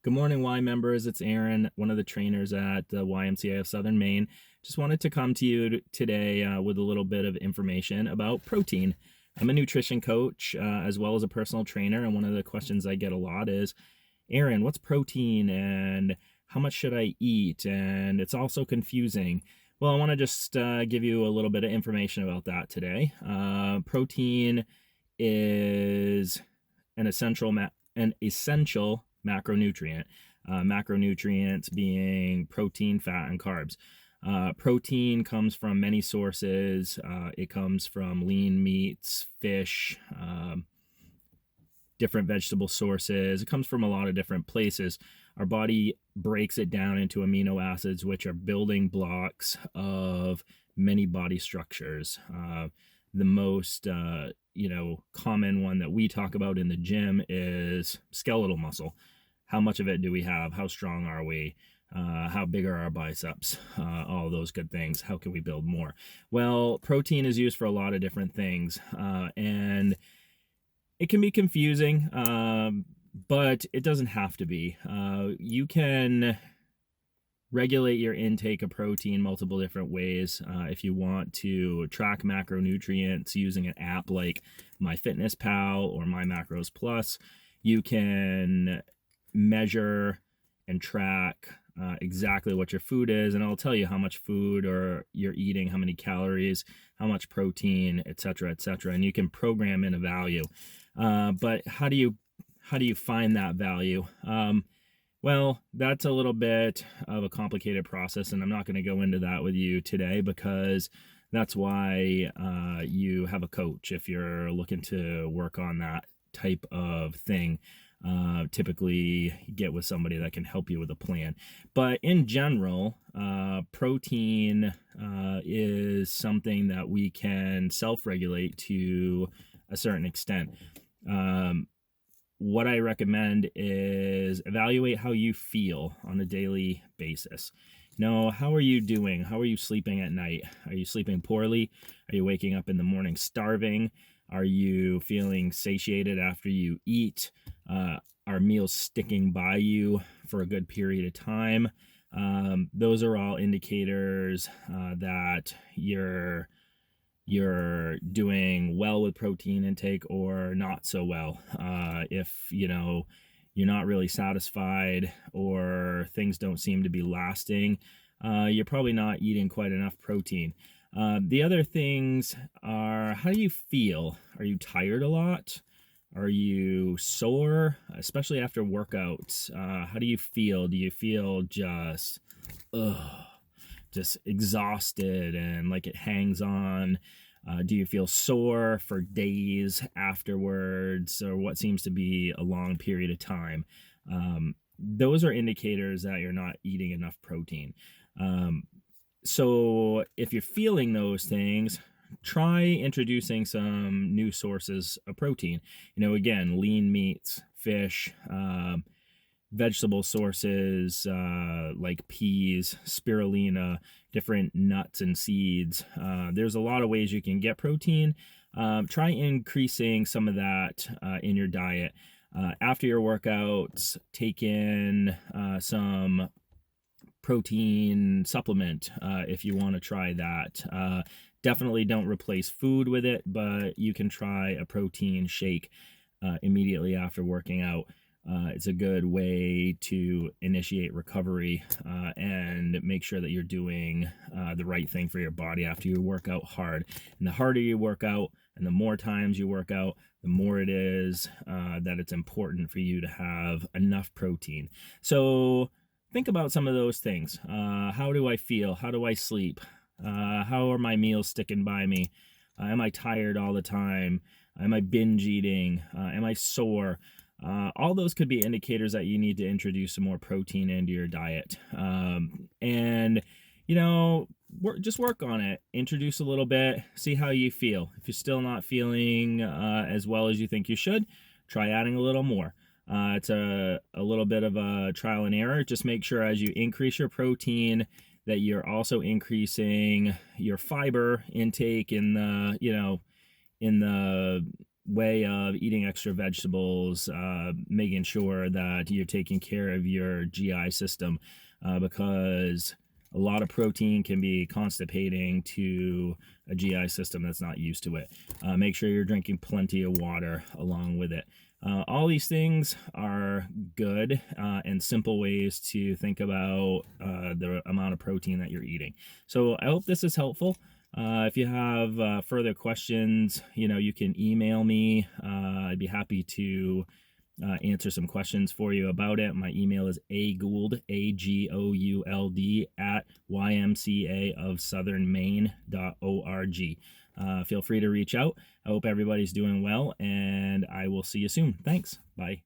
Good morning, Y members. It's Aaron, one of the trainers at the YMCA of Southern Maine. Just wanted to come to you today with a little bit of information about protein. I'm a nutrition coach as well as a personal trainer, and one of the questions I get a lot is, Aaron, what's protein and how much should I eat? And it's also confusing. Well, I want to just give you a little bit of information about that today. Protein is an essential macronutrient. Macronutrients being protein, fat, and carbs. Protein comes from many sources. It comes from lean meats, fish, different vegetable sources. It comes from a lot of different places. Our body breaks it down into amino acids, which are building blocks of many body structures. The most common one that we talk about in the gym is skeletal muscle. How much of it do we have? How strong are we? How big are our biceps? All those good things. How can we build more? Well, protein is used for a lot of different things, and it can be confusing, but it doesn't have to be. You can regulate your intake of protein multiple different ways. If you want to track macronutrients using an app like MyFitnessPal or MyMacros Plus, you can measure and track exactly what your food is, and I'll tell you how much food or you're eating, how many calories, how much protein, etc., etc. And you can program in a value. But how do you find that value? Well, that's a little bit of a complicated process, and I'm not going to go into that with you today because that's why you have a coach if you're looking to work on that type of thing. Typically get with somebody that can help you with a plan. But in general, protein is something that we can self-regulate to a certain extent. What I recommend is evaluate how you feel on a daily basis. How are you doing? How are you sleeping at night? Are you sleeping poorly? Are you waking up in the morning starving? Are you feeling satiated after you eat? Are meals sticking by you for a good period of time? Those are all indicators that you're doing well with protein intake or not so well. If you're not really satisfied or things don't seem to be lasting, you're probably not eating quite enough protein. The other things are, how do you feel? Are you tired a lot? Are you sore, especially after workouts? How do you feel? Do you feel just exhausted and like it hangs on? Do you feel sore for days afterwards, or what seems to be a long period of time? Those are indicators that you're not eating enough protein. So if you're feeling those things, try introducing some new sources of protein. Again, lean meats, fish, vegetable sources like peas, spirulina, different nuts and seeds. There's a lot of ways you can get protein. Try increasing some of that in your diet. After your workouts, take in some protein supplement if you want to try that. Definitely don't replace food with it, but you can try a protein shake immediately after working out. It's a good way to initiate recovery and make sure that you're doing the right thing for your body after you work out hard. And the harder you work out and the more times you work out, the more it is that it's important for you to have enough protein. So think about some of those things. How do I feel? How do I sleep? How are my meals sticking by me? Am I tired all the time? Am I binge eating? Am I sore? All those could be indicators that you need to introduce some more protein into your diet. Just work on it. Introduce a little bit. See how you feel. If you're still not feeling as well as you think you should, try adding a little more. It's a little bit of a trial and error. Just make sure as you increase your protein that you're also increasing your fiber intake in the way of eating extra vegetables, making sure that you're taking care of your GI system, because a lot of protein can be constipating to a GI system that's not used to it. Make sure you're drinking plenty of water along with it. All these things are good and simple ways to think about the amount of protein that you're eating. So I hope this is helpful. If you have further questions, you can email me. I'd be happy to answer some questions for you about it. My email is agould, AGOULD, at YMCA of Southern Maine.org. Feel free to reach out. I hope everybody's doing well, and I will see you soon. Thanks. Bye.